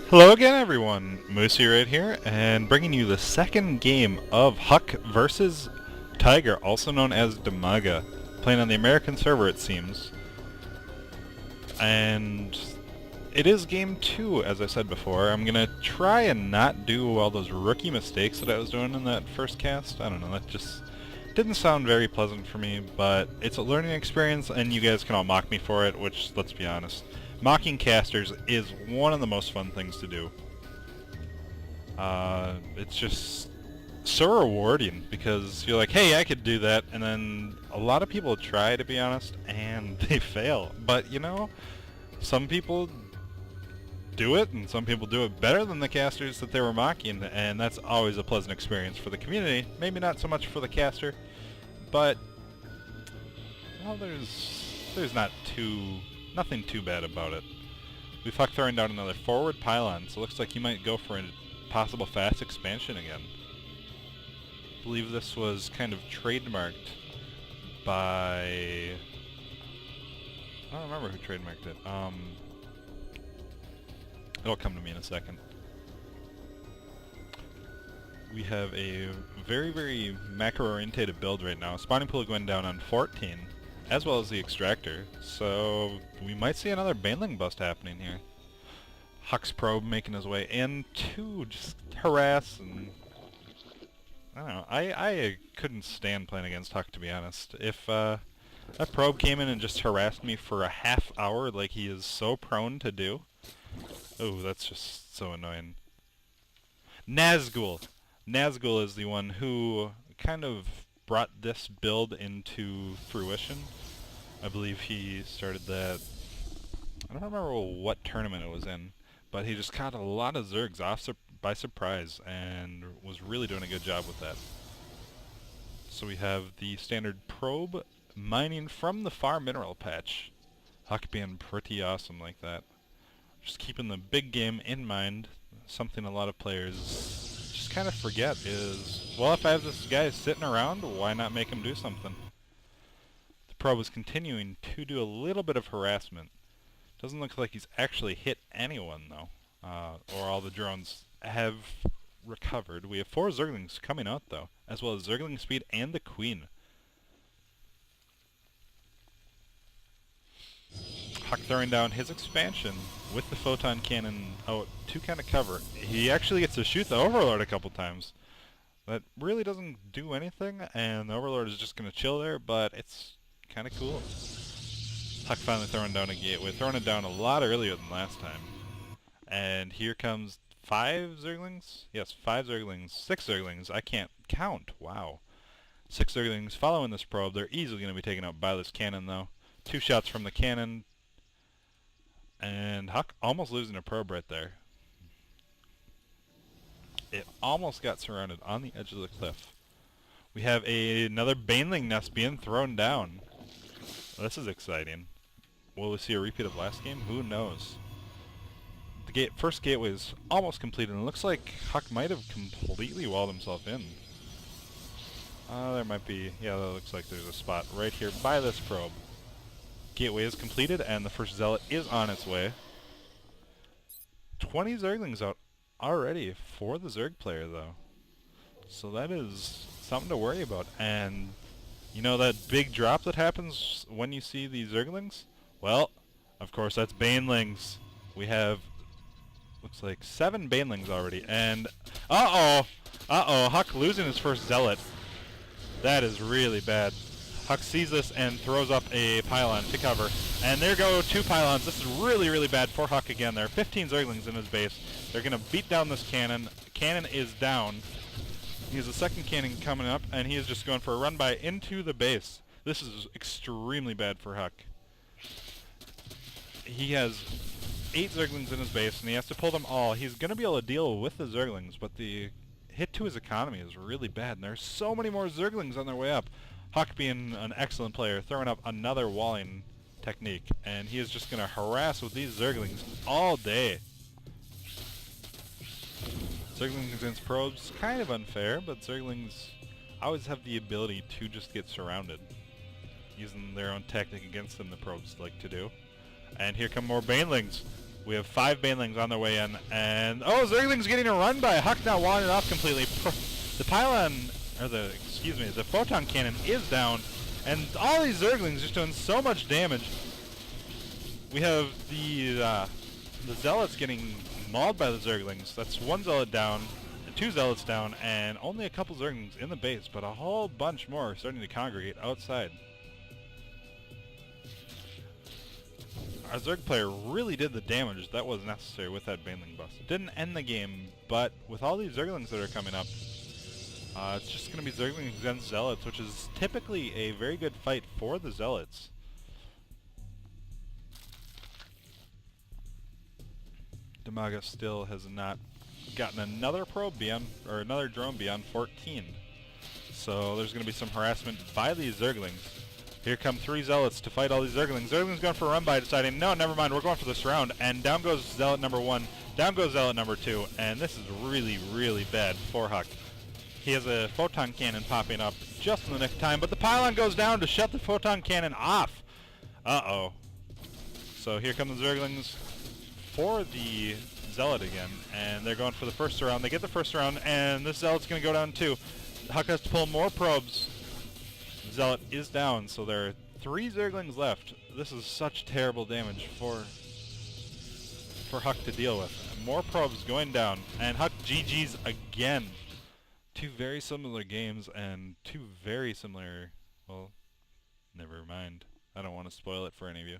Hello again, everyone. Moosey right here, and bringing you the second game of HuK versus Tiger, also known as Dimaga, playing on the American server, it seems. And it is game 2, as I said before. I'm gonna try and not do all those rookie mistakes that I was doing in that first cast. I don't know, that just didn't sound very pleasant for me, but it's a learning experience, and you guys can all mock me for it, which, let's be honest, mocking casters is one of the most fun things to do. It's just so rewarding because you're like, hey, I could do that, and then a lot of people try, to be honest, and they fail. But, you know, some people do it, and some people do it better than the casters that they were mocking, and that's always a pleasant experience for the community. Maybe not so much for the caster, but, well, there's nothing too bad about it. We've HuK throwing down another forward pylon, so it looks like he might go for a possible fast expansion again. I believe this was kind of trademarked by... I don't remember who trademarked it. It'll come to me in a second. We have a very, very macro-orientated build right now. Spawning pool going down on 14, as well as the extractor. So we might see another Baneling bust happening here. HuK's probe making his way in to just harass and... I don't know. I couldn't stand playing against HuK, to be honest. If that probe came in and just harassed me for a half hour like he is so prone to do... Oh, that's just so annoying. Nazgul! Nazgul is the one who kind of brought this build into fruition. I believe he started that... I don't remember what tournament it was in, but he just caught a lot of Zergs off by surprise and was really doing a good job with that. So we have the standard probe mining from the far mineral patch. HuK being pretty awesome like that. Just keeping the big game in mind. Something a lot of players just kind of forget is, well, if I have this guy sitting around, why not make him do something? The probe is continuing to do a little bit of harassment. Doesn't look like he's actually hit anyone, though. Or all the drones have recovered. We have 4 Zerglings coming out, though, as well as Zergling Speed and the Queen. HuK throwing down his expansion with the photon cannon out to kind of cover. He actually gets to shoot the Overlord a couple times. That really doesn't do anything, and the Overlord is just going to chill there, but it's kind of cool. HuK finally throwing down a gateway, throwing it down a lot earlier than last time. And here comes 5 Zerglings? Yes, 5 Zerglings. 6 Zerglings. I can't count. Wow. 6 Zerglings following this probe. They're easily going to be taken out by this cannon, though. 2 shots from the cannon. And HuK almost losing a probe right there. It almost got surrounded on the edge of the cliff. We have another Baneling nest being thrown down. Well, this is exciting. Will we see a repeat of last game? Who knows? The first gateway is almost completed, and it looks like HuK might have completely walled himself in. There might be... yeah, that looks like there's a spot right here by this probe. Gateway is completed, and the first Zealot is on its way. 20 Zerglings out already for the Zerg player, though. So that is something to worry about. And, you know that big drop that happens when you see the Zerglings? Well, of course, that's Banelings. We have, looks like 7 Banelings already. And, HuK losing his first Zealot. That is really bad. HuK sees this and throws up a pylon to cover. And there go 2 pylons. This is really, really bad for HuK again. There are 15 Zerglings in his base. They're going to beat down this cannon. Cannon is down. He has a second cannon coming up, and he is just going for a run-by into the base. This is extremely bad for HuK. He has 8 Zerglings in his base, and he has to pull them all. He's going to be able to deal with the Zerglings, but the hit to his economy is really bad, and there's so many more Zerglings on their way up. HuK being an excellent player, throwing up another walling technique, and he is just going to harass with these Zerglings all day. Zerglings against probes, kind of unfair, but Zerglings always have the ability to just get surrounded, using their own tactic against them, the probes like to do. And here come more Banelings We have 5 banelings on their way in, and oh, Zergling's getting a run by. HuK now wandered off completely. The pylon, or the photon cannon is down, and all these Zerglings just doing so much damage. We have the Zealots getting mauled by the Zerglings. That's 1 Zealot down, 2 Zealots down, and only a couple Zerglings in the base, but a whole bunch more are starting to congregate outside. Our Zerg player really did the damage that was necessary with that Baneling bust. It didn't end the game, but with all these Zerglings that are coming up, it's just going to be Zerglings against Zealots, which is typically a very good fight for the Zealots. Dimaga still has not gotten another probe beyond, or another drone beyond 14. So there's going to be some harassment by these Zerglings. Here come 3 Zealots to fight all these Zerglings. Zergling's going for a run by, deciding, no, never mind, we're going for this round. And down goes Zealot number 1, down goes Zealot number 2, and this is really, really bad for HuK. He has a photon cannon popping up just in the nick of time, but the pylon goes down to shut the photon cannon off. Uh-oh. So here come the Zerglings for the Zealot again, and they're going for the first round. They get the first round, and this Zealot's going to go down too. HuK has to pull more probes. Zealot is down, so there are 3 Zerglings left. This is such terrible damage for HuK to deal with. More probes going down, and HuK GG's again. 2 very similar games, and 2 very similar, well, never mind. I don't want to spoil it for any of you.